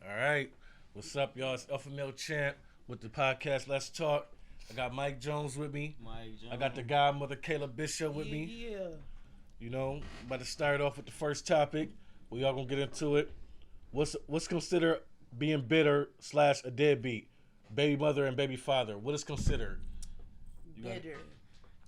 All right. What's up, y'all? It's Alpha Male Champ with the podcast Let's Talk. I got Mike Jones with me. Mike Jones. I got the godmother Kayla Bishop with me. Yeah. You know, about to start off with the first topic. We all gonna get into it. What's considered being bitter / a deadbeat? Baby mother and baby father. What is considered? Bitter.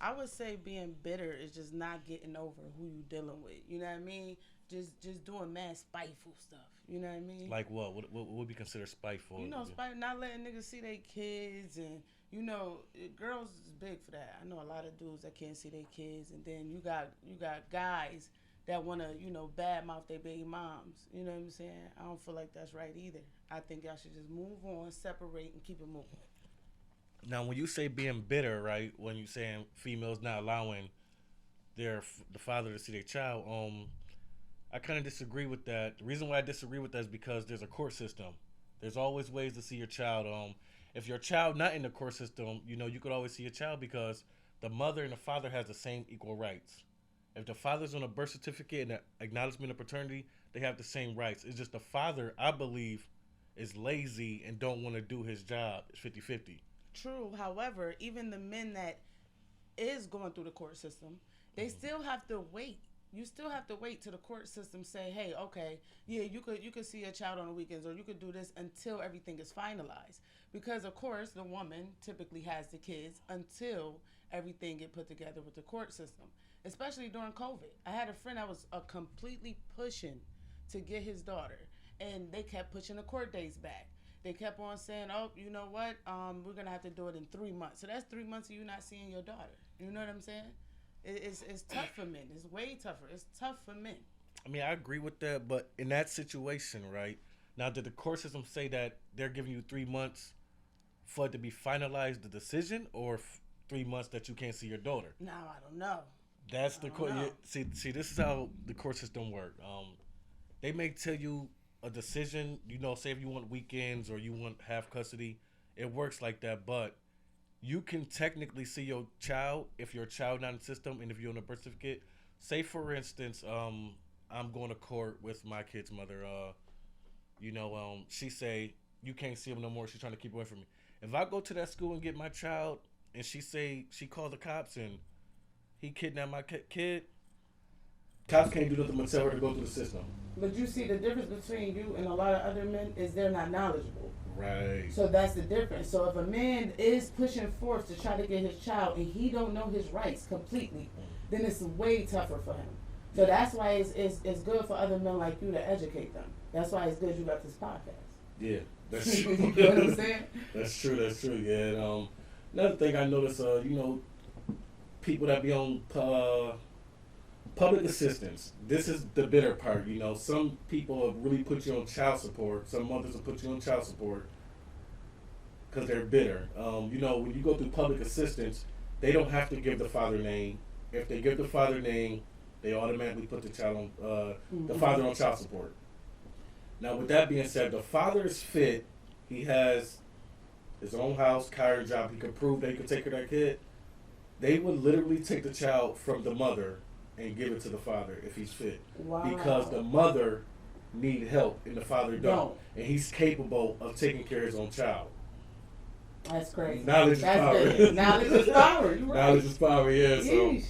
I would say being bitter is just not getting over who you dealing with. You know what I mean? Just doing mad spiteful stuff. You know what I mean? Like what? What would be considered spiteful? You know, not letting niggas see their kids, and you know, girls is big for that. I know a lot of dudes that can't see their kids, and then you got guys that want to, badmouth their baby moms. You know what I'm saying? I don't feel like that's right either. I think y'all should just move on, separate, and keep it moving. Now, when you say being bitter, right? When you saying females not allowing the father to see their child, I kind of disagree with that. The reason why I disagree with that is because there's a court system. There's always ways to see your child. If your child not in the court system, you could always see your child because the mother and the father has the same equal rights. If the father's on a birth certificate and an acknowledgement of paternity, they have the same rights. It's just the father, I believe, is lazy and don't want to do his job. It's 50-50. True. However, even the men that is going through the court system, they still have to wait. You still have to wait till the court system say, hey, okay, yeah, you could see a child on the weekends, or you could do this until everything is finalized. Because of course the woman typically has the kids until everything get put together with the court system. Especially during COVID. I had a friend that was completely pushing to get his daughter, and they kept pushing the court dates back. They kept on saying, oh, you know what, we're going to have to do it in 3 months. So that's 3 months of you not seeing your daughter. You know what I'm saying? It's tough for men. It's way tougher. It's tough for men. I mean, I agree with that, but in that situation, right, now did the court system say that they're giving you 3 months for it to be finalized, the decision, or 3 months that you can't see your daughter? No, I don't know. That's the court. See, this is how the court system work. They may tell you a decision. Say if you want weekends or you want half custody, it works like that. But you can technically see your child if your child not in the system and if you're on a birth certificate. Say for instance, I'm going to court with my kid's mother. She say you can't see him no more. She's trying to keep away from me. If I go to that school and get my child, and she called the cops and he kidnapped my kid, cops can't do nothing but tell her to go through the system. But you see, the difference between you and a lot of other men is they're not knowledgeable. Right. So that's the difference. So if a man is pushing forth to try to get his child and he don't know his rights completely, then it's way tougher for him. So that's why it's good for other men like you to educate them. That's why it's good you got this podcast. Yeah, that's true. You know what I'm saying? That's true. Yeah. And, another thing I noticed, people that be on public assistance. This is the bitter part. Some people will really put you on child support. Some mothers will put you on child support because they're bitter. When you go through public assistance, they don't have to give the father name. If they give the father name, they automatically put the child on the father on child support. Now, with that being said, the father is fit. He has his own house, car, and job. He can prove that he can take care of that kid. They would literally take the child from the mother and give it to the father if he's fit. Wow. Because the mother need help and the father don't. And he's capable of taking care of his own child. That's crazy. Knowledge is power. Good. Knowledge is power. You're right. Knowledge is power, yeah.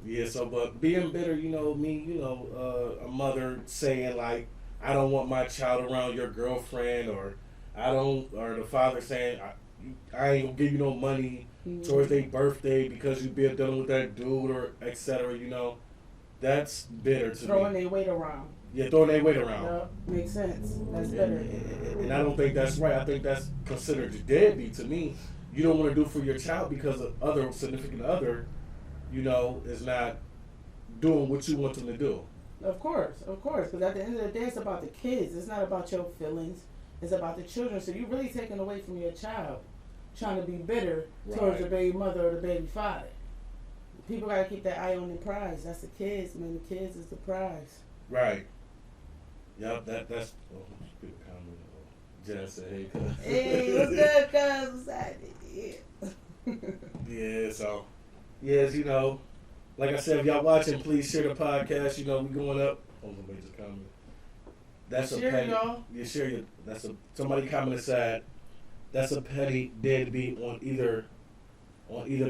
Yeesh. But being bitter, a mother saying like, I don't want my child around your girlfriend, or the father saying, I ain't gonna give you no money towards their birthday because you be dealing with that dude, or etc. That's bitter to Throwing me. their weight around. Yeah, throwing their weight around. Yeah, makes sense. That's better. And I don't think that's right. I think that's considered deadbeat to me. You don't want to do for your child because of other significant other, is not doing what you want them to do. Of course. Because at the end of the day, it's about the kids. It's not about your feelings. It's about the children. So you're really taking away from your child, trying to be bitter towards the baby mother or the baby father. People got to keep that eye on the prize. That's the kids, man. The kids is the prize. Right. Yep, that's... Oh, people comment. Jen said, hey, cuz. Hey, what's good, cuz? What's happening? Yeah. Yeah, so... Yes, like I said, if y'all watching, please share the podcast. We going up. Oh, somebody just commented. That's share, a petty. y'all. You share your. That's a somebody commented said. That's a petty deadbeat on either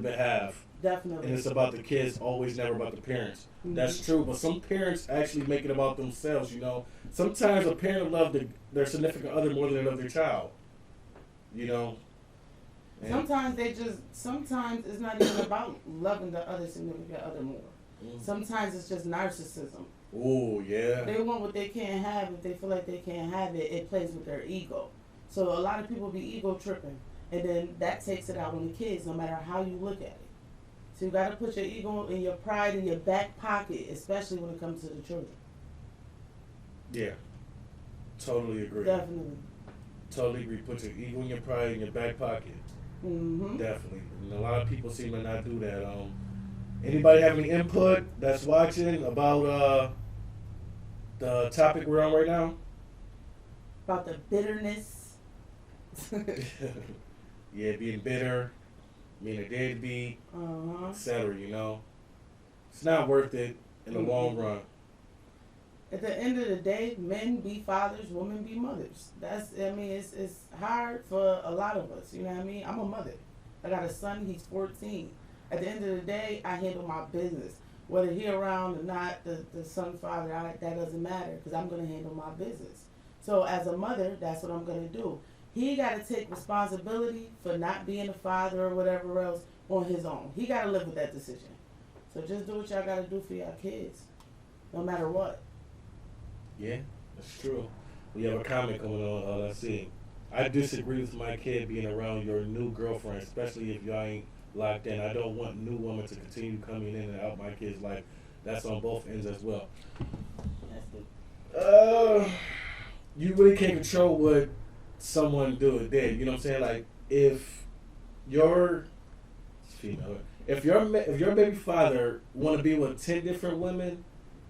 behalf. Definitely. And it's about the kids, always never about the parents. Mm-hmm. That's true, but some parents actually make it about themselves. Sometimes a parent love their significant other more than they love their child. And Sometimes sometimes it's not even about loving the other significant other more. Mm-hmm. Sometimes it's just narcissism. Oh yeah. They want what they can't have. If they feel like they can't have it, it plays with their ego. So a lot of people be ego tripping, and then that takes it out on the kids, no matter how you look at it. So you got to put your ego and your pride in your back pocket, especially when it comes to the children. Yeah. Totally agree. Definitely. Totally agree. Put your ego and your pride in your back pocket. Mm-hmm. Definitely. And a lot of people seem to not do that. Anybody have any input that's watching about the topic we're on right now? About the bitterness. Yeah, being bitter, being a deadbeat, Uh-huh. etc. It's not worth it in the long run. At the end of the day, men be fathers, women be mothers. It's hard for a lot of us. You know what I mean? I'm a mother. I got a son. He's 14. At the end of the day, I handle my business. Whether he around or not, the son, father, that doesn't matter because I'm going to handle my business. So as a mother, that's what I'm going to do. He got to take responsibility for not being a father or whatever else on his own. He got to live with that decision. So just do what y'all got to do for y'all kids, no matter what. Yeah, that's true. We have a comment coming on. Let's see. I disagree with my kid being around your new girlfriend, especially if y'all ain't locked in. I don't want new women to continue coming in and out my kid's life. That's on both ends as well. You really can't control what someone did. You know what I'm saying? Like if your female, if your baby father want to be with 10 different women,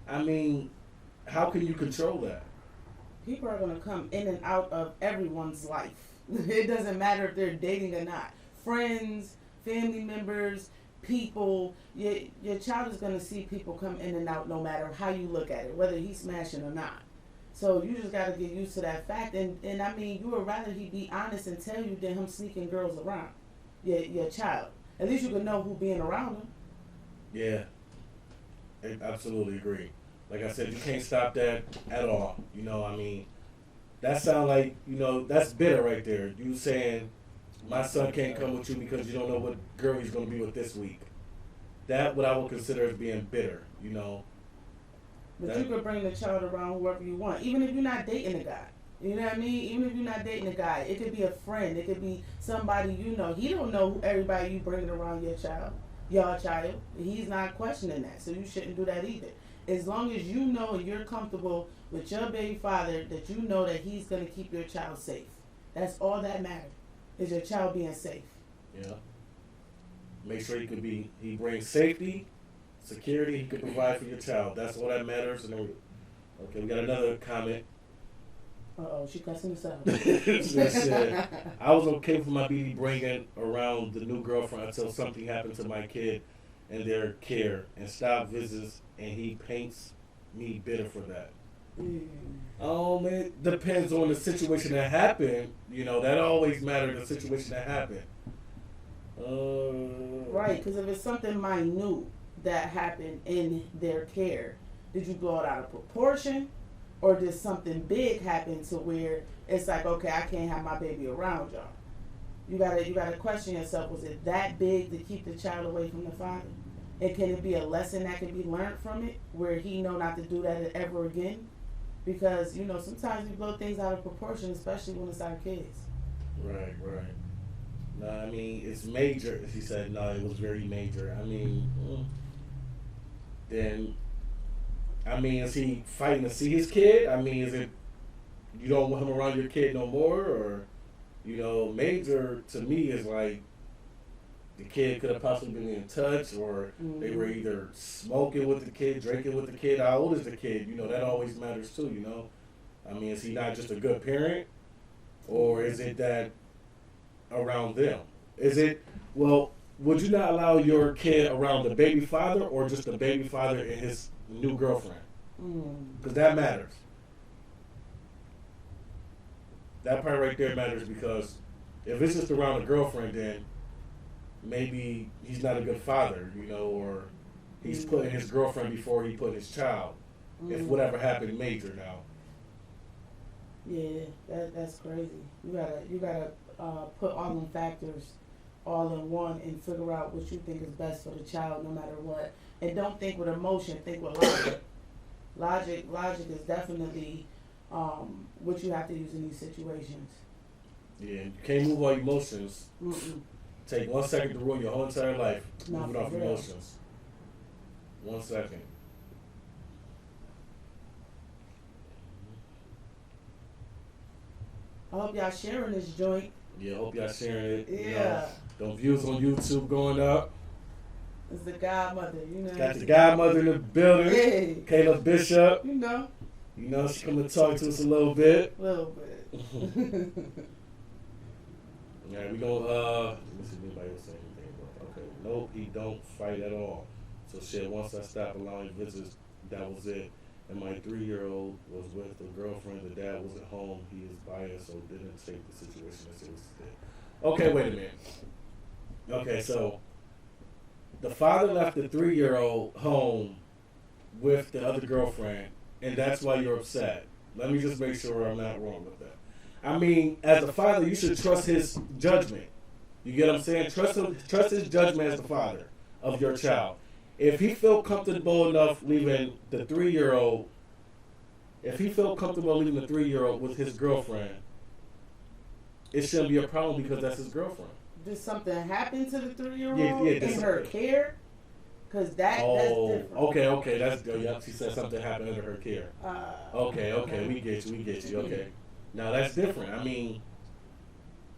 I mean, how can you control that? People are going to come in and out of everyone's life. It doesn't matter if they're dating or not. Friends, family members, people. Your child is going to see people come in and out no matter how you look at it, whether he's smashing or not. So you just got to get used to that fact. And I mean, you would rather he be honest and tell you than him sneaking girls around your child. At least you can know who being around him. Yeah, I absolutely agree. Like I said, you can't stop that at all. I mean, that sound like, that's bitter right there. You saying, my son can't come with you because you don't know what girl he's going to be with this week. That what I would consider as being bitter, But you could bring the child around whoever you want, even if you're not dating a guy. You know what I mean? Even if you're not dating a guy, it could be a friend. It could be somebody you know. He don't know everybody you bringing around your child. He's not questioning that, so you shouldn't do that either. As long as you know and you're comfortable with your baby father, that you know that he's going to keep your child safe. That's all that matters, is your child being safe. Yeah. Make sure he brings safety, security, he can provide for your child. That's all that matters. And okay, we got another comment. Uh-oh, she cussing us out. She said, I was okay with my BD bringing around the new girlfriend until something happened to my kid and their care and stop visits, and he paints me bitter for that. It depends on the situation that happened. That always matters, the situation that happened. Right, because if it's something minute that happened in their care, did you blow it out of proportion? Or did something big happen to where it's like, okay, I can't have my baby around y'all? You gotta question yourself. Was it that big to keep the child away from the father? And can it be a lesson that can be learned from it, where he know not to do that ever again? Because sometimes we blow things out of proportion, especially when it's our kids. Right. No, I mean it's major. She said no, it was very major. I mean, then. Is he fighting to see his kid? Is it you don't want him around your kid no more? Or, major to me is like the kid could have possibly been in touch, or they were either smoking with the kid, drinking with the kid. How old is the kid? That always matters too, is he not just a good parent? Or is it that around them? Is it, would you not allow your kid around the baby father or just the baby father and his new girlfriend? Because that matters. That part right there matters because if it's just around a girlfriend, then maybe he's not a good father, or he's putting his girlfriend before he put his child. If whatever happened major now. Yeah, that's crazy. You gotta put all them factors all in one and figure out what you think is best for the child, no matter what. And don't think with emotion. Think with logic. Logic is definitely what you have to use in these situations. Yeah, you can't move all emotions. Mm-mm. Take 1 second to ruin your whole entire life. Not Moving off for real. emotions. 1 second. I hope y'all sharing this joint. Yeah, hope y'all sharing it. Yeah. Them views on YouTube going up. It's the godmother, Got the godmother in the building. Hey. Kayla Bishop. She coming to talk to us a little bit. A little bit. Yeah, we don't, let me see if anybody else say anything. But, okay, nope, he don't fight at all. So shit, once I stopped allowing visits, that was it. And my 3-year-old was with a girlfriend. The dad wasn't home. He is biased, so didn't take the situation as seriously. Okay, wait a minute. Okay, so the father left the 3-year-old home with the other girlfriend, and that's why you're upset. Let me just make sure I'm not wrong with that. I mean, as a father, you should trust his judgment. You get what I'm saying? Trust his judgment as the father of your child. If he felt comfortable enough leaving the 3-year-old, with his girlfriend, it shouldn't be a problem because that's his girlfriend. Did something happen to the 3-year-old Yeah, in her care? Because that's different. Okay, that's good. Yep, she said something happened under her care. Okay, we get you. Okay, now that's different. I mean,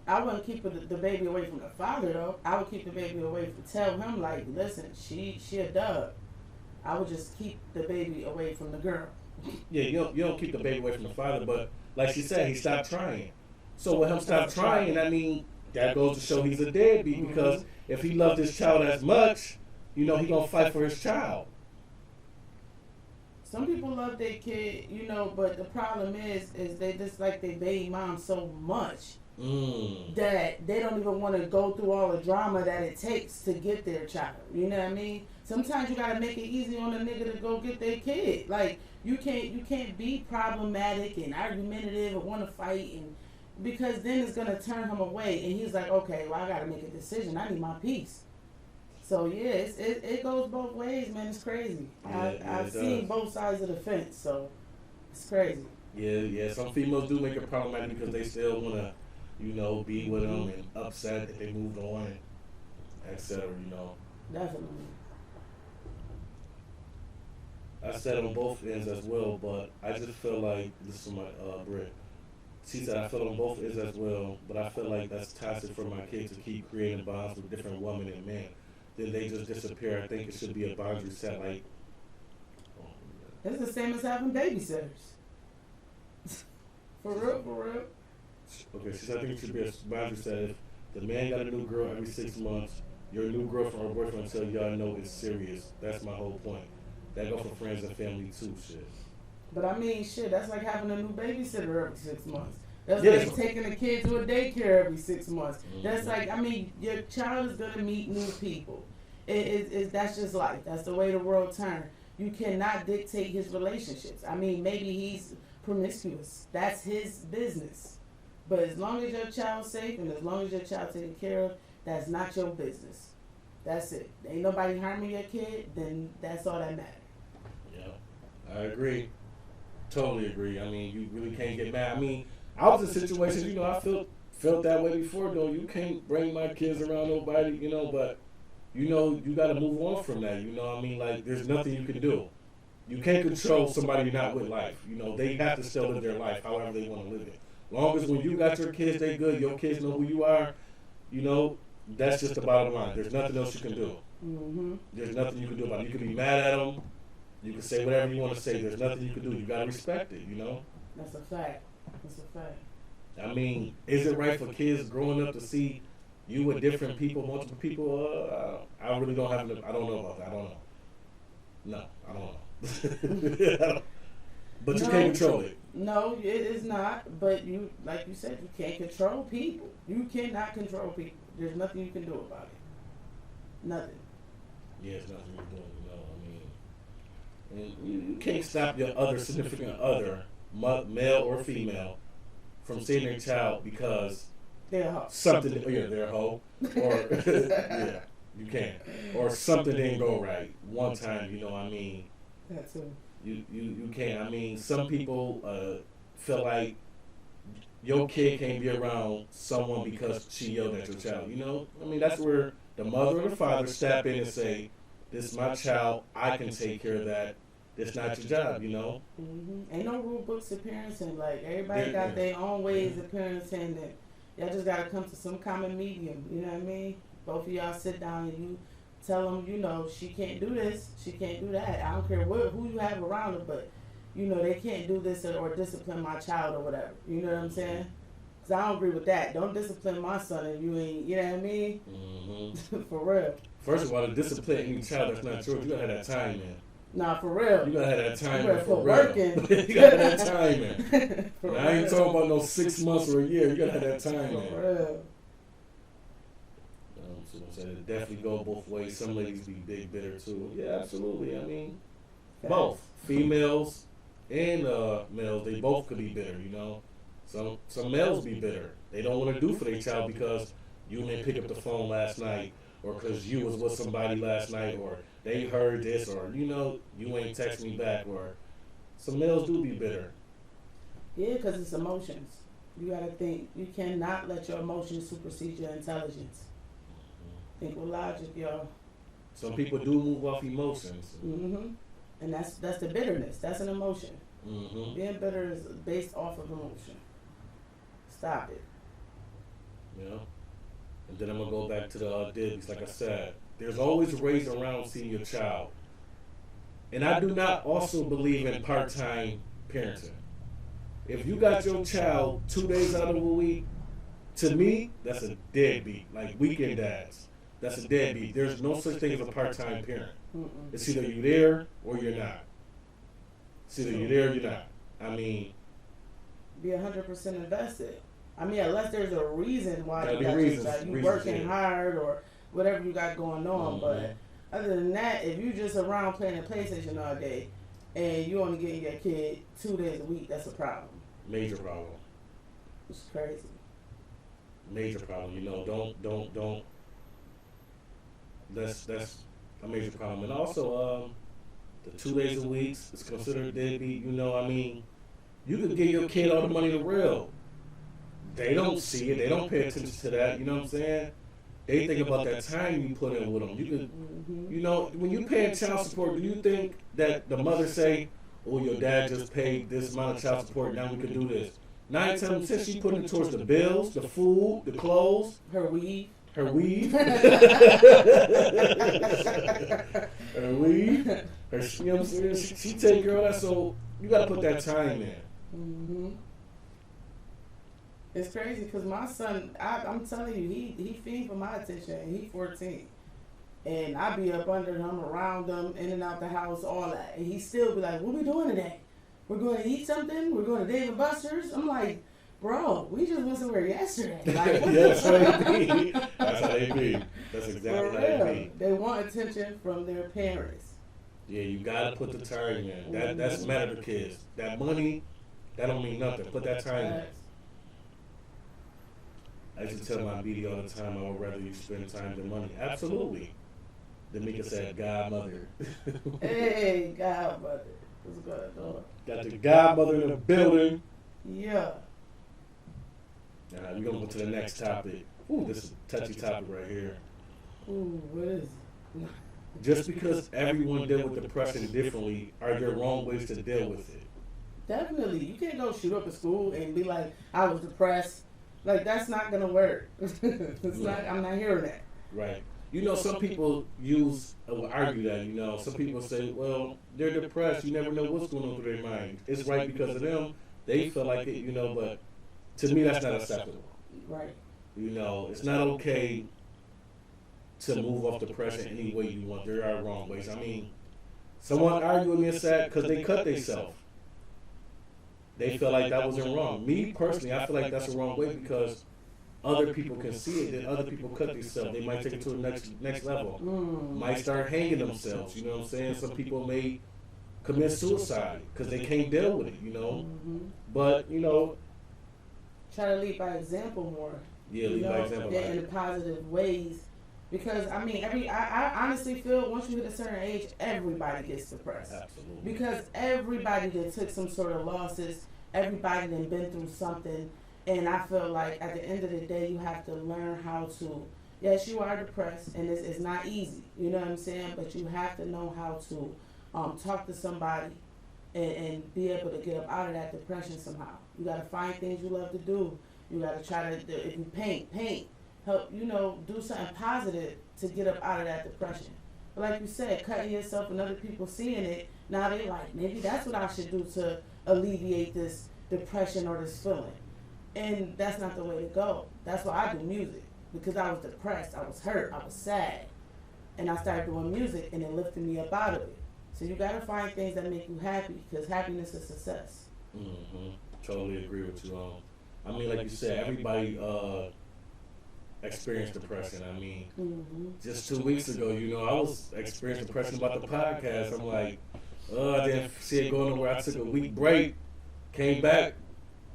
I wouldn't keep the baby away from the father though. I would keep the baby away from. Tell him like, listen, she a dub. I would just keep the baby away from the girl. Yeah, you don't keep the baby away from the father, but like she said, he stopped trying. So with him stop trying, I mean, that goes to show he's a deadbeat because if he loved his child as much, he gonna fight for his child. Some people love their kid, but the problem is they dislike their baby mom so much that they don't even want to go through all the drama that it takes to get their child. You know what I mean? Sometimes you gotta make it easy on a nigga to go get their kid. Like you can't be problematic and argumentative and want to fight and because then it's gonna turn him away and he's like, okay, well I gotta make a decision. I need my peace. So yeah, it goes both ways, man. It's crazy. I've seen both sides of the fence, so it's crazy. Yeah. Some females do make it problematic because they still wanna, be with them and upset that they moved on, and etc. Definitely. I said on both ends as well, but I just feel like this is my Brit. She said I feel on both ends as well, but I feel like that's toxic for my kids to keep creating bonds with different women and men. Then they just disappear. I think it should be a boundary set. Like, it's the same as having babysitters. For real. Okay, she said I think it should be a boundary set. If the man got a new girl every 6 months, your new girlfriend or boyfriend until y'all know it's serious. That's my whole point. That go for friends and family too. Shit. But I mean, that's like having a new babysitter every 6 months. That's like taking a kid to a daycare every 6 months. That's like, I mean, your child is gonna meet new people. That's just life. That's the way the world turns. You cannot dictate his relationships. I mean, maybe he's promiscuous. That's his business. But as long as your child's safe and as long as your child's taken care of, that's not your business. That's it. Ain't nobody harming your kid, then that's all that matters. Yeah, I agree. Totally agree. I mean, you really can't get mad. I mean, I was in situations, I felt that way before, though. You can't bring my kids around nobody, but, you got to move on from that. I mean, like, there's nothing you can do. You can't control somebody not with life. They have to still live their life however they want to live it. Long as when you got your kids, they good, your kids know who you are, that's just the bottom line. There's nothing else you can do. Mm-hmm. There's nothing you can do about it. You can be mad at them. You can say whatever you want to say. There's nothing you can do. You got to respect it, That's a fact. I mean, is it right for kids growing up to see you with different people, multiple people? I really don't have, I don't know about that. I don't know. No, I don't know. But you can't control it. No, it is not. But you, like you said, you can't control people. You cannot control people. There's nothing you can do about it. Nothing. Yeah, it's nothing you're doing, I mean, and you can't stop your other significant other, male or female, from seeing their child because They're a hoe. something, yeah, they're a hoe, or yeah, you can't, or something didn't go right one time. I mean, That too. you can't. I mean, some people feel like your kid can't be around someone because she yelled at your child. I mean, that's where the mother or the father step in and say, "This is my child. I can take care of that. It's not your job." Ain't no rule books of parenting. Like everybody got their own ways of parenting. That y'all just gotta come to some common medium. You know what I mean? Both of y'all sit down and you tell them, she can't do this, she can't do that. I don't care who you have around her, but they can't do this or discipline my child or whatever. You know what I'm saying? Cause I don't agree with that. Don't discipline my son if you ain't. You know what I mean? For real. First of all, to discipline any child that's not yours, you gotta have that time, man. Nah, for real. You gotta have that time, you better for put real. work in. You gotta have that time, man. For I ain't real. talking about no 6 months or a year. You gotta have that time, man. For real. So it definitely go both ways. Some ladies be big bitter too. Yeah, absolutely. I mean, both females and males, they both could be bitter. Some males be bitter. They don't want to do for their child because you didn't pick up the phone last night, or because you was with somebody last night, or they heard this, or you ain't text me back, or some males do be bitter. Yeah, because it's emotions. You gotta think. You cannot let your emotions supersede your intelligence. Think with logic, y'all. Some people do move off emotions. And that's the bitterness. That's an emotion. Being bitter is based off of emotion. Stop it. And then I'm gonna go back to the dibs. Like I said, there's always ways around seeing your child. And I do not also believe in part-time parenting. If you got your child 2 days out of a week, to me, that's a deadbeat. Like weekend dads. That's a deadbeat. There's no such thing as a part-time parent. It's either you're there or you're not. It's either you're there or you're not. I mean, be 100% invested. I mean, unless there's a reason why you got you working hard or whatever you got going on. But other than that, if you just around playing the PlayStation all day and you only getting your kid 2 days a week, that's a problem. Major problem. It's crazy. Major problem. Don't. That's a major problem. And also, the 2 days a week is considered deadbeat. I mean, you could give your kid all the money to real. They don't see it. They don't pay attention to that. You know what I'm saying? They think about that time you put in with them. You could, when you pay child support, do you think that the mother say, "Oh, your dad just paid this amount of child support. Now we can do this." 9 times 10, she putting it towards the bills, the food, the clothes, her weave. Her weave. Her weave. You know what I'm saying? She take care of that, so you got to put that time in. It's crazy because my son, I'm telling you, he feeds for my attention, and he's 14. And I be up under him, around him, in and out the house, all that. And he still be like, "What we doing today? We're going to eat something? We're going to Dave & Buster's?" I'm like, "Bro, we just went somewhere yesterday." Like, that's how they be. That's how they be. That's exactly how they be. They want attention from their parents. Yeah, you gotta put the time in. That's matter to kids. That money, that don't mean nothing. Put that time in. I used to tell my BD all the time, I would rather you spend time than money. Absolutely. Then Mika said, "Godmother." Hey, godmother. What's good, dog? Got the godmother in the building. Yeah. We're going to go to the next topic. Ooh, this is a touchy topic right here. Ooh, what is it? Just because everyone deal with depression differently, are there wrong ways to deal with it? Definitely. You can't go shoot up at school and be like, "I was depressed." Like, that's not going to work. I'm not hearing that. Right. Some people argue that, some people say, well, they're depressed. You never know what's going on through their mind. It's right because of them. They feel like it, but to me, that's not acceptable. Right. It's not okay to move off depression any way you want. There are wrong ways. I mean, someone arguing me is sad because they cut themselves. they feel like that wasn't wrong. Me personally, I feel like that's the wrong way because other people can see it, then other people cut themselves. They might take it to the next level. Might start hanging themselves. You know what I'm saying? Some people may commit suicide because they can't deal with it. You know, but you know, try to lead by example more. Yeah, lead by example. In the positive ways. Because I mean, I honestly feel once you hit a certain age, everybody gets depressed. Absolutely. Because everybody that took some sort of losses, everybody that been through something, and I feel like at the end of the day, you have to learn how to. Yes, you are depressed, and it's not easy. You know what I'm saying? But you have to know how to talk to somebody and be able to get up out of that depression somehow. You got to find things you love to do. You got to try to, if you paint. Help, do something positive to get up out of that depression. But like you said, cutting yourself and other people seeing it, now they like, maybe that's what I should do to alleviate this depression or this feeling. And that's not the way to go. That's why I do music. Because I was depressed, I was hurt, I was sad. And I started doing music and it lifted me up out of it. So you gotta find things that make you happy because happiness is success. Totally agree with you. I mean, like you said, everybody experienced depression. I mean, just 2 weeks ago, I was experiencing depression about the podcast. I'm like, I didn't see it going nowhere. I took a week break, came back,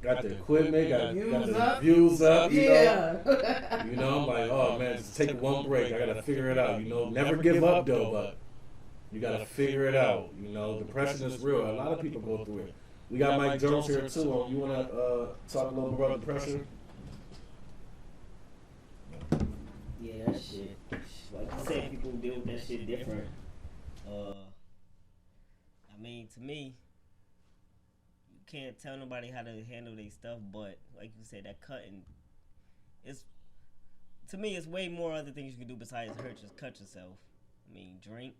got the equipment, got the views up, I'm like, oh man, just take one break. I gotta figure it out, Never give up though, but you gotta figure it out. Depression is real. A lot of people go through it. We got Mike Jones here too. You wanna talk a little bit about depression? Yeah, that shit. Like you said, people deal with that shit different. I mean, to me, you can't tell nobody how to handle their stuff, but like you said, that cutting, to me, it's way more other things you can do besides hurt. Just cut yourself. I mean, drink.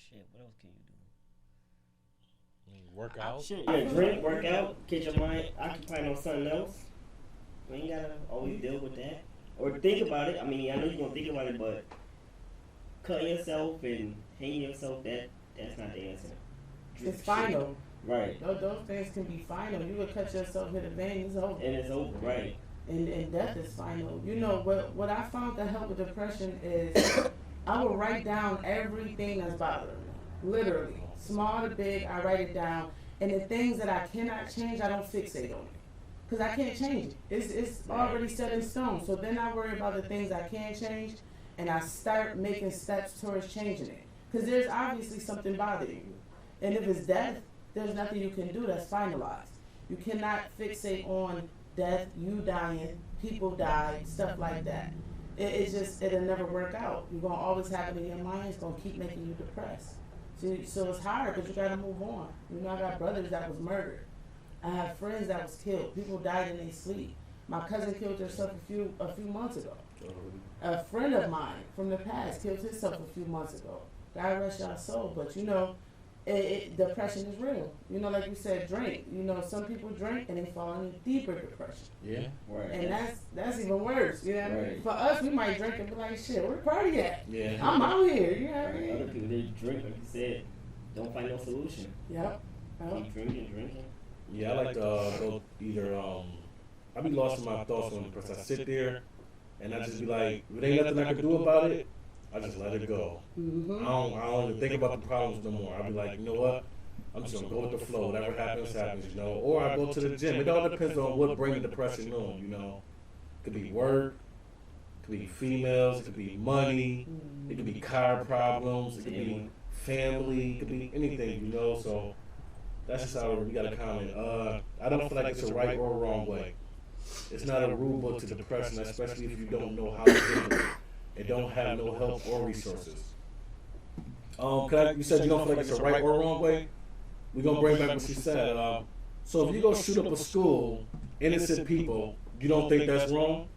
Shit, what else can you do? Work out. Drink, work out, get your mind occupied on something else. You ain't gotta always deal with that. Or think about it. I mean, I know you're gonna think about it, but cutting yourself and hanging yourself, that's not the answer. It's final. Right. Those things can be final. You would cut yourself, hit a vein, it's over. And it's over, right. And death is final. What I found that helped with depression is I will write down everything that's bothering me. Literally. Small to big, I write it down. And the things that I cannot change, I don't fixate on it. Because I can't change it. It's already set in stone. So then I worry about the things I can change, and I start making steps towards changing it. Because there's obviously something bothering you. And if it's death, there's nothing you can do that's finalized. You cannot fixate on death, you dying, people die, stuff like that. It'll never work out. You're going to always have it in your mind. It's going to keep making you depressed. So it's hard, but you got to move on. I got brothers that was murdered. I have friends that was killed. People died in their sleep. My cousin killed herself a few months ago. A friend of mine from the past killed himself a few months ago. God rest your soul. But depression is real. Like you said, drink. Some people drink and they fall into deeper depression. Yeah. Right. And that's even worse. You know what I mean? Right. For us, we might drink and be like, shit, where the party at? Yeah. I'm out here. You know what I Right. mean? Other people, they drink, like you said, don't find no solution. Yep. Keep drinking. Yeah, I like to go either. I be lost in my thoughts when I sit there, and I just be like, if there ain't nothing I can do about it, I just let it go. I don't even think about the problems no more. I be like, you know what? I'm just gonna go with the flow. Whatever happens, happens. Or I go to the gym. It all depends on what brings depression on. It could be work, it could be females, it could be money, it could be car problems, it could be family, it could be anything. So. That's just how we gotta comment. I don't feel like it's a right or wrong way. It's not a rule book to depression, especially if you don't know how to deal with it and don't have no help or resources. You said you don't feel like it's a right or wrong way? We're gonna bring back what you said. So if you go shoot up a school, innocent people, you don't think that's wrong?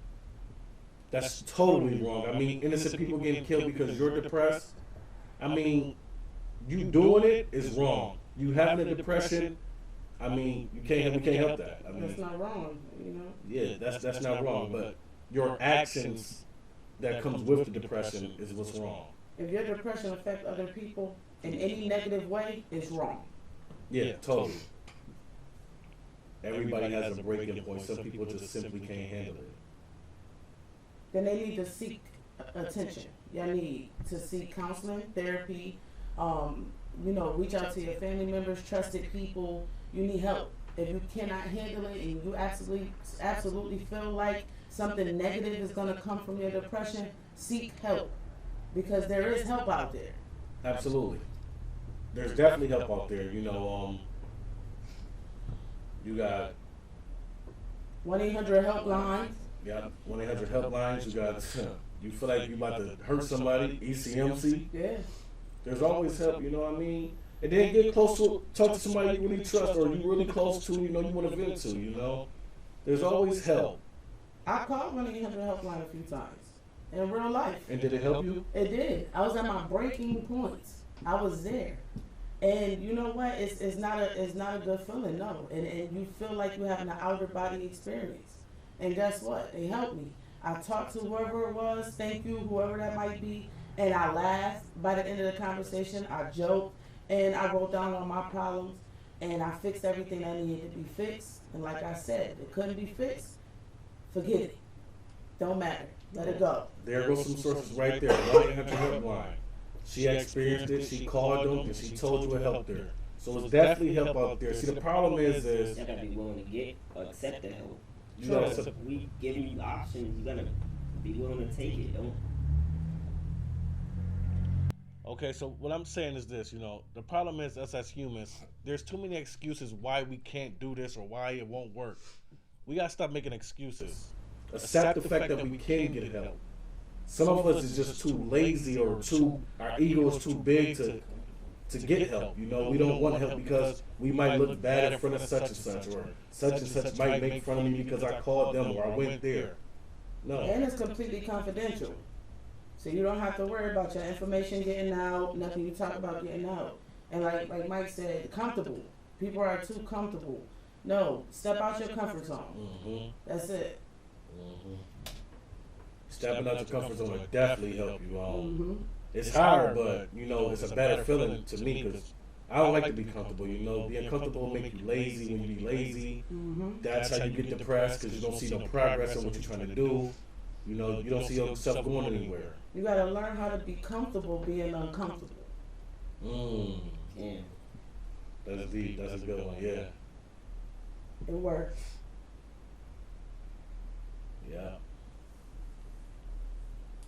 That's totally wrong. I mean, innocent people getting killed because you're depressed. I mean, you doing it is wrong. You having a depression, I mean, we can't help that. I mean, that's not wrong, Yeah, that's not wrong, but your actions that comes with the depression is what's wrong. If your depression affects other people in any negative way, it's wrong. Yeah, totally. Everybody has a breaking point. Some people just simply can't handle it. Then they need to seek attention. Y'all need to seek counseling, therapy. Reach out to your family members, trusted people. You need help. If you cannot handle it and you absolutely feel like something negative is going to come from your depression, seek help, because there is help out there. Absolutely. There's definitely help out there. You got 1-800 helplines. Yeah, 1-800 helplines. You got you feel like you about to hurt somebody, ECMC. Yeah. There's always help, you know what I mean? And then get close to, talk to somebody you really trust or you really close to, you want to vent to. There's always help. I called 1-800 helpline a few times in real life. And did it help you? It did. I was at my breaking points. I was there. And you know what? It's not a good feeling, no. And you feel like you're having an outer body experience. And guess what? They helped me. I talked to whoever it was, thank you, whoever that might be, and I laughed. By the end of the conversation, I joked, and I wrote down all my problems, and I fixed everything that needed to be fixed. And like I said, it couldn't be fixed. Forget it. Don't matter. Let it go. There goes some sources right there. 1-800 helpline. She experienced it. She called them, and she told you it helped her. So it's definitely help out there. See, the problem is you gotta be willing to accept the help. You gotta, we giving you options. You gotta be willing to take it. Don't. Okay, so what I'm saying is this, the problem is us as humans, there's too many excuses why we can't do this or why it won't work. We gotta stop making excuses. accept the fact that we can get help. Some of us is just too lazy or our ego is too big to get help. We don't want help because we might look bad in front of such and such might make fun of me because I called them or I went there. No. And it's completely confidential. So you don't have to worry about your information getting out, nothing you talk about getting out. And like Mike said, comfortable. People are too comfortable. No, step out your comfort zone. Mm-hmm. That's it. Mm-hmm. Stepping out your comfort zone will definitely help you. Mm-hmm. It's hard, but it's a better feeling to me because I don't like to be comfortable. Being comfortable make you lazy. When you be lazy, that's how you get depressed because you don't see no progress in what you're trying to do. You don't see yourself going anywhere. You gotta learn how to be comfortable being uncomfortable. Yeah. That's deep. That's a good one. Yeah. It works. Yeah.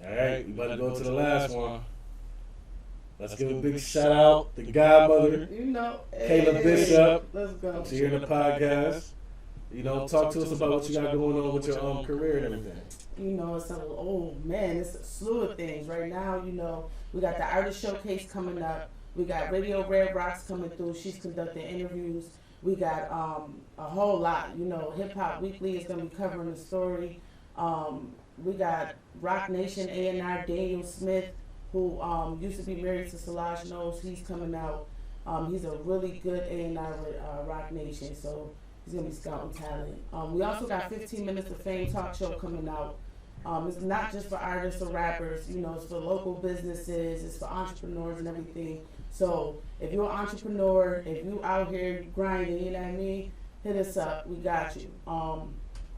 All right, we about to go to the last one. Let's give a big shout out to Godmother, Kayla Bishop. Let's go. She's here in the podcast. Talk to us about what you got going on with your career and everything. It's a slew of things. Right now, we got the artist showcase coming up. We got Radio Red Rocks coming through. She's conducting interviews. We got a whole lot. Hip Hop Weekly is going to be covering the story. We got Rock Nation A&R Daniel Smith, who used to be married to Solange Knowles. He's coming out. He's a really good A&R with Rock Nation, so he's going to be scouting talent. We also got 15 Minutes of Fame talk show coming out. It's not just for artists or rappers, it's for local businesses, it's for entrepreneurs and everything. So if you're an entrepreneur, if you out here grinding, you know what I mean, hit us up. We got you.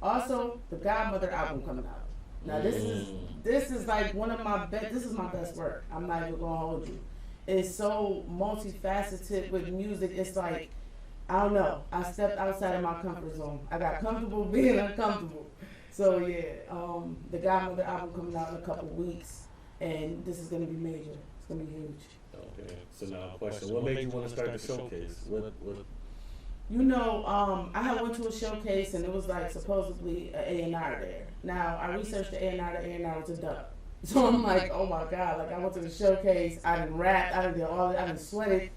Also, the Godmother album coming out. Now this is like one of my best. This is my best work. I'm not even gonna hold you. It's so multifaceted with music. It's like I don't know. I stepped outside of my comfort zone. I got comfortable being uncomfortable. So yeah, the Godmother album coming out in a couple weeks, and this is gonna be major. It's gonna be huge. Okay. So now, question: what made you want to start the showcase? What? I had went to a showcase and it was like supposedly an A&R there. Now I researched the A&R. The A&R was a dub. So I'm like, oh my god! Like I went to the showcase. I didn't rap. I didn't do all. I didn't sweat it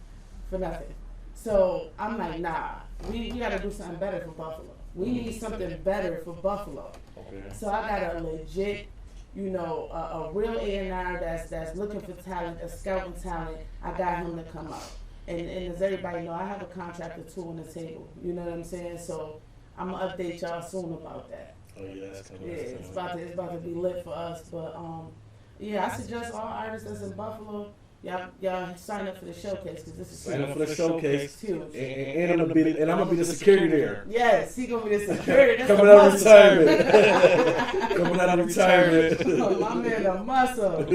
for nothing. So I'm like, nah. We got to do something better for Buffalo. We need something better for Buffalo. Okay. So I got a legit, a real A&R that's looking for talent, a scouting talent. I got him to come out. And as everybody know, I have a contract or two on the table. You know what I'm saying? So I'm gonna update y'all soon about that. Oh yeah, that's coming. Yeah, it's about to be lit for us. But I suggest all artists that's in Buffalo, Y'all sign up for the showcase because this is Sign up huge. for the showcase. It's huge. And I'm gonna be the security there. Yes, he gonna be the security. That's Coming the out of muscle. retirement. Coming out of retirement. Oh, my man, a muscle.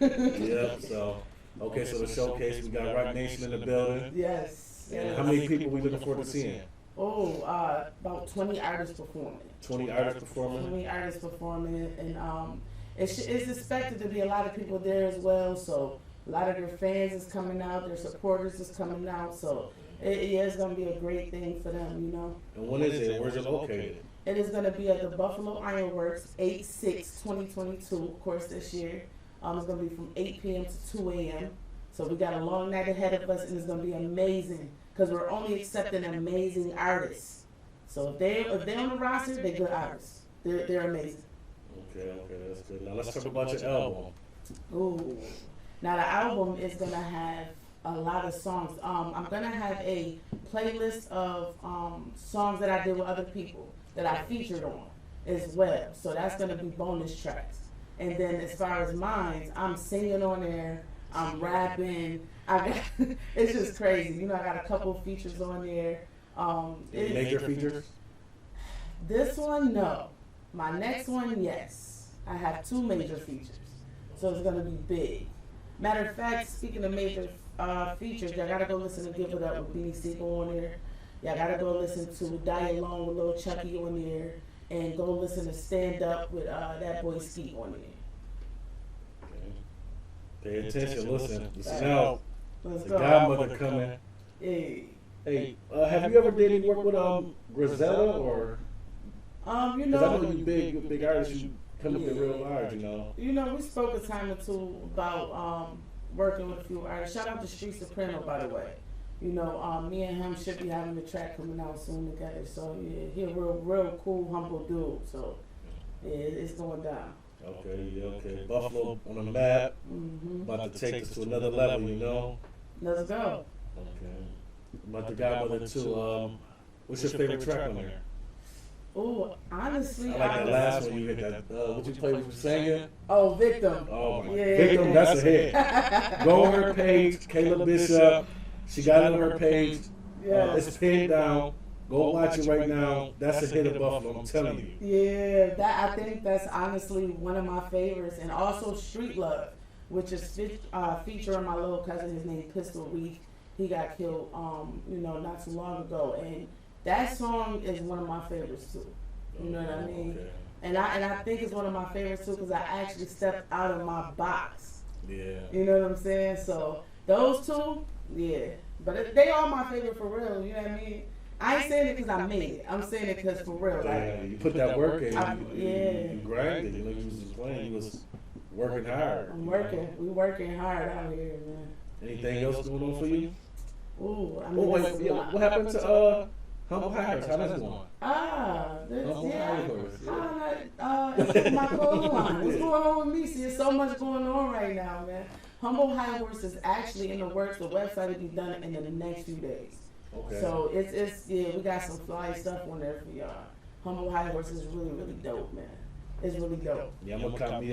Yep. So okay, so the showcase, we got Rock Nation in the building. Yes. And yes. how many people we looking forward to seeing? Oh, about 20 artists performing. 20 artists performing. 20 artists performing, and it's expected to be a lot of people there as well. So a lot of their fans is coming out, their supporters is coming out. So it's gonna be a great thing for them, you know. And when is it? Where's it located? It is gonna be at the Buffalo Ironworks, 8/6/2022, of course, this year. It's gonna be from 8 p.m. to 2 a.m. So we got a long night ahead of us, and it's gonna be amazing because we're only accepting amazing artists. So if they're on the roster, they're good artists. They're amazing. Okay, that's good. Now let's talk about your album. Ooh. Now the album is gonna have a lot of songs. I'm gonna have a playlist of songs that I did with other people that I featured on as well. So that's gonna be bonus tracks. And then as far as mine, I'm singing on there. I'm rapping. It's just crazy. You know, I got a couple features on there. Major features? This one, no. My next one, yes. I have 2 major features. So it's gonna be big. Matter of fact, speaking of major features, y'all gotta go listen to Give It Up with Beanie Siegel on there. Y'all gotta go listen to Die Alone with Lil Chucky on there. And go listen to Stand Up with that boy Skeet on there. Pay attention, listen out. Let's The go. godmother coming. Hey. Hey, have you ever did any work with Griselda or? You Because I know know, you big artists, you come up there real large, you know. you know, we spoke a time or two about working with a few artists. Shout out to Street Soprano, by the way. You know, me and him should be having a track coming out soon together. So yeah, he a real cool, humble dude. So yeah, it's going down. Okay. Buffalo on the map, about to take us to another level, you know. Let's go. Okay. About the godmother too. What's your favorite track on there? Oh, honestly, I like that last one you hit that. What you play with singing? Oh, Victim. Oh my, Yeah. Victim, that's a hit. Go on her page, Kayla Bishop. She got it on her page. Yeah. It's pinned down. Go watch it right now. That's a hit of Buffalo, I'm telling you. Yeah, I think that's honestly one of my favorites, and also Street Love, which is featuring my little cousin. His name Pistol Reef. He got killed, not too long ago, and that song is one of my favorites too. You know what I mean? Okay. And I think it's one of my favorites too because I actually stepped out of my box. Yeah. You know what I'm saying? So those 2, yeah, but they are my favorite for real. You know what I mean? I ain't saying it because I made it. I'm saying it because for real. Yeah, Like, you put that work in. Yeah. You grinded. You know, you was just playing. You was working hard. I'm working. We working hard out here, man. Anything else going on for you? Ooh, I Oh, mean, wait, that's a yeah, lot. what happened to Humble Hires? How that's going? Yeah. Hires. It's my clothing line. What's going on with me? See, there's so much going on right now, man. Humble High Horse is actually in the works. The website will be done in the next few days. Okay. So it's we got some fly stuff on there for y'all. Humble High Horse is really dope, man. It's really dope. Yeah, I'm gonna cop me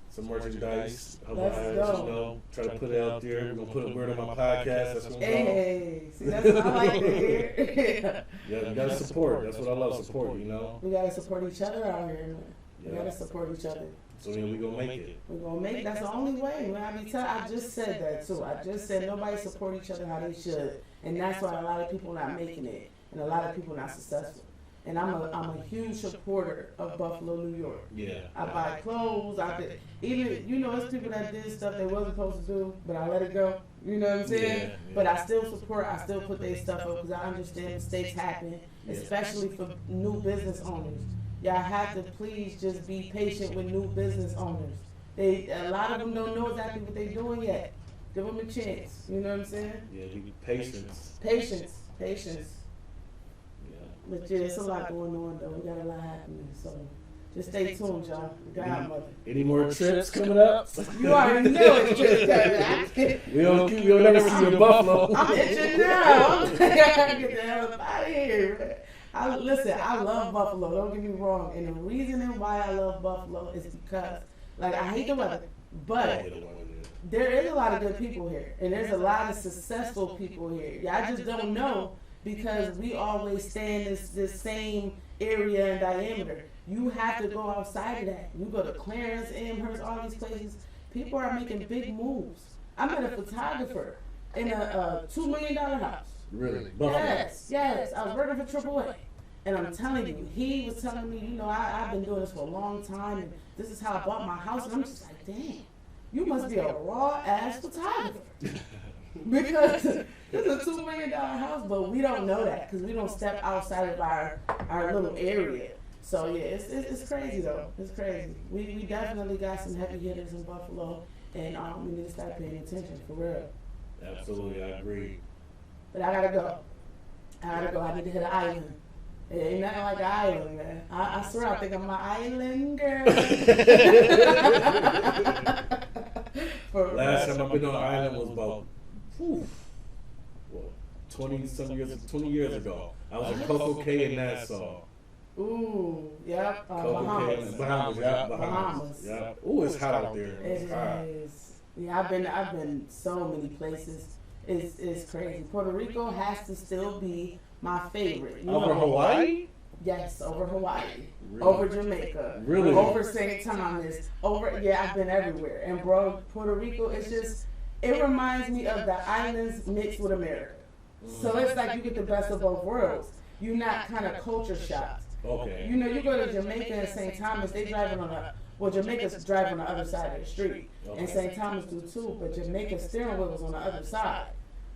some merchandise. Humble Let's Hires, go. you know, try to put it out there. We're gonna put a word on my podcast. That's what Hey, see, that's what I like to hear. Yeah, you gotta support. That's what I love, support, you know. We gotta support each other out here, man. We Yeah. gotta support each other. So then we gonna make it. We're gonna make that's the only way. Man, I just said that too. I just said nobody support each other how they should, and that's why a lot of people not making it, and a lot of people not successful. And I'm a huge supporter of Buffalo, New York. Yeah. I buy clothes. Even it's people that did stuff they wasn't supposed to do, but I let it go. You know what I'm saying? Yeah. But I still support. I still put their stuff up because I understand mistakes happen, especially for new business owners. Y'all have to please just be patient with new business owners. A lot of them don't know exactly what they're doing yet. Give them a chance. You know what I'm saying? Yeah, you be patience. Patience. Yeah. But yeah, it's a lot going on though. We got a lot happening. So just stay tuned, y'all. Godmother. Any more trips coming up? You already know it's just coming. We'll never see you in Buffalo. I'm itching now. I gotta get the hell up out of here. Listen, I love Buffalo. Don't get me wrong. And the reason why I love Buffalo is because, like, I hate the weather, but there is a lot of good people here, and there's a lot of successful people here. Yeah, I just don't know because we always stay in this same area and diameter. You have to go outside of that. You go to Clarence, Amherst, all these places. People are making big moves. I met a photographer in a $2 million house. Really? Yes. I was working for AAA. And I'm telling you, he was telling me, you know, I've been doing this for a long time, and this is how I bought my house. And I'm just like, damn, you must be a raw-ass photographer. Because it's a $2 million house, but we don't know that because we don't step outside of our little area. So, yeah, it's crazy, though. It's crazy. We definitely got some heavy hitters in Buffalo, and we need to start paying attention, for real. Absolutely, I agree. But I gotta go. I need to hit an island. It ain't nothing like an island, man. I swear I think I'm an island girl. Last time I've been on an island was about 20 years ago. I was in Coco Cay in Nassau. Ooh, yep. Bahamas. Bahamas. Yeah. Ooh, it's hot out there. It is. Yeah, I've been so many places. It's crazy. Puerto Rico has to still be my favorite. You Over know, Hawaii? Yes, over Hawaii, Really? over Jamaica, Really? over St. Thomas, I've been everywhere. And bro, Puerto Rico, it reminds me of the islands mixed with America. So it's like you get the best of both worlds. You're not kind of culture shocked. Okay. You know, you go to Jamaica and St. Thomas, they driving Jamaica's driving on the other side of the street. And St. Thomas do too, but Jamaica's steering wheel was on the other side.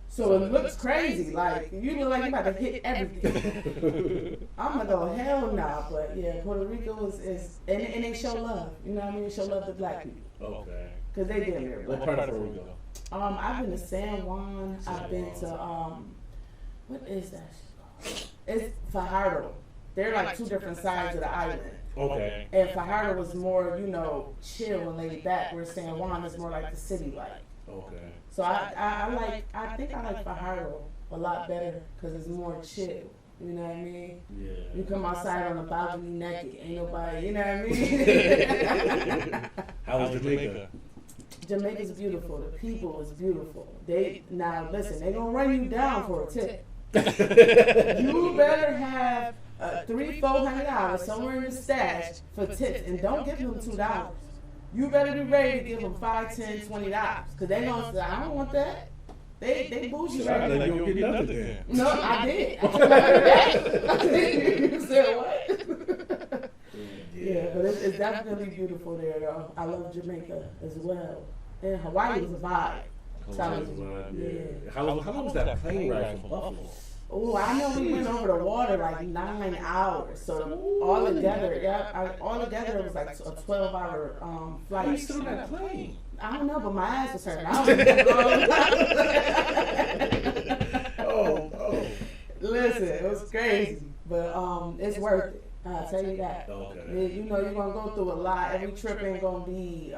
So it looks crazy, like you look like you about to hit everything. I'm gonna go hell nah, but yeah, Puerto Rico is and they show love. You know what I mean? They show love to black people. Okay. Cause they did it. What part of Puerto Rico? I've been to San Juan. I've been to what is that shit called? It's Fajardo. They're like two different sides of the island. Okay. And Fajardo was more, you know, chill and laid back, where San Juan is more like the city like. Okay. So I think I like Fajardo a lot better because it's more chill. You know what I mean? Yeah. You come outside on a balcony naked, ain't nobody. You know what I mean? How was Jamaica? Jamaica's beautiful. The people is beautiful. They gonna run you down for a tip. You better have $300-400 somewhere in the stash for tips, and don't give them $2. You better be ready to give them $5, $10, $20 because they gonna say, I don't want that. They bougie right Like now. you don't get nothing then. No, I did. I told that. You said what? Yeah, but it's definitely beautiful there though. I love Jamaica as well. And Hawaii was a vibe. Yeah. How long was that plane ride from Buffalo? Oh, I know we went over the water like 9 hours. So all together, it was like a 12-hour flight. How you still on that plane? I don't know, but my ass was hurting. Oh. Listen, it was crazy, but it's worth it. I'll tell you that. Okay. You know, you're gonna go through a lot. Every trip ain't gonna be,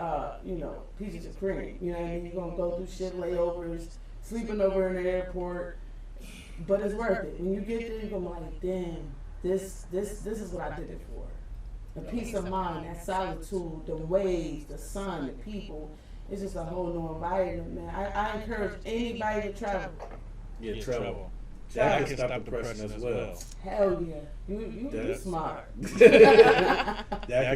peaches and cream. You know what I mean? You're gonna go through shit, layovers, sleeping over in the airport. But it's worth it. When you get there, you're gonna be like, damn, this is what I did it for. The peace of mind, that solitude, the waves, the sun, the people. It's just a whole new environment, man. I encourage anybody to travel. Yeah, travel. That can stop depression as well. Hell yeah. You smart. That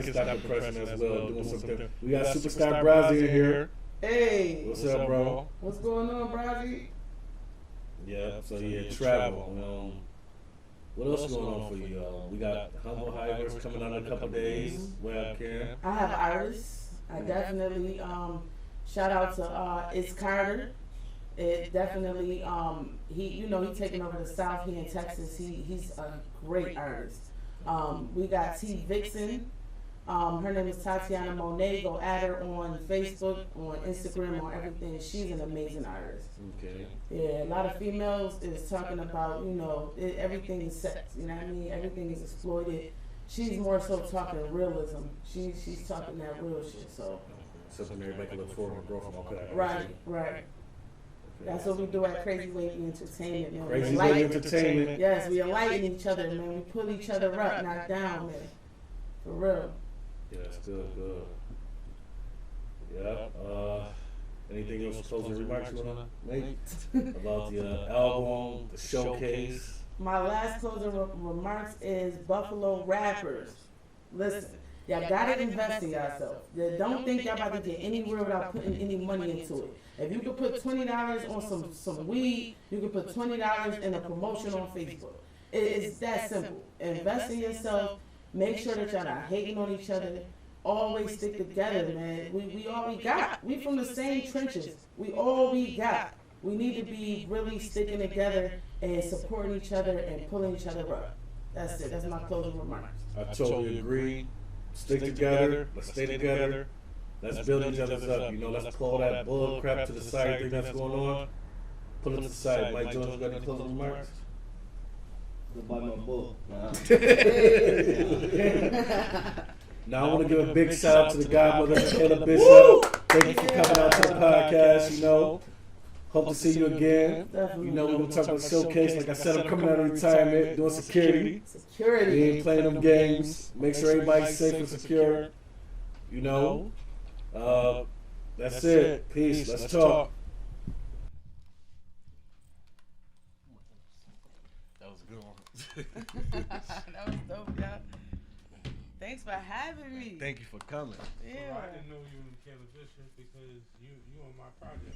can stop depression as well. Doing something. We got Superstar Brazzy in here. Hey. What's up, bro? What's going on, Brazzy? Yeah, so yeah, travel. What else is going on for you? We got Humble Hivers coming out in a couple days. Webcam. I have artists. I definitely shout out to It's Carter. It definitely he taking over the South. He in Texas. He's a great artist. We got T Vixen. Her name is Tatiana Monet. Go at her on Facebook, on Instagram, on everything. She's an amazing artist. Okay. Yeah, a lot of females is talking about, everything is sex. You know what I mean? Everything is exploited. She's more so talking realism. She's talking that real shit. So Something everybody can look forward to grow from. Okay. right. That's what we do at Crazy Lady Entertainment, man. Crazy Lady Entertainment. Yes, we enlighten each other, man. We pull each other up, not down, man. For real. Yeah, still good. Yeah. Anything else? Closing remarks you wanna make about the album, the showcase? My last closing remarks is Buffalo rappers. Listen, y'all gotta invest in yourself. Don't think y'all about to get anywhere without putting any money into it. If you could put $20 on some weed, you could put $20 in a promotion on Facebook. It's that simple. Invest in yourself. Make sure that y'all not hating on each other. Always stick together, man. We all we got. We from the same trenches. We all we got. We need to be really sticking together and supporting each other and pulling each other up. That's it. That's my closing remarks. I totally agree. Stick together. Let's stay together. Let's build each other's up. You know, let's pull that bull crap to the side thing that's going on. Pull it to the side. Mike Jones, got any closing remarks? Go buy my book. Now I want to give a big shout out to the godmother, Michaela Bishop. Thank you for coming out to the podcast. You know, hope to see you again. You know, we're gonna talk about the showcase. Like I said, I'm coming out of retirement, doing security. We ain't playing them games. Make sure everybody's safe and secure. You know, that's it. Peace. Let's talk. That was a good one. That was dope, y'all. Thanks for having me. Thank you for coming. Yeah. So I didn't know you in Canada because you on my project.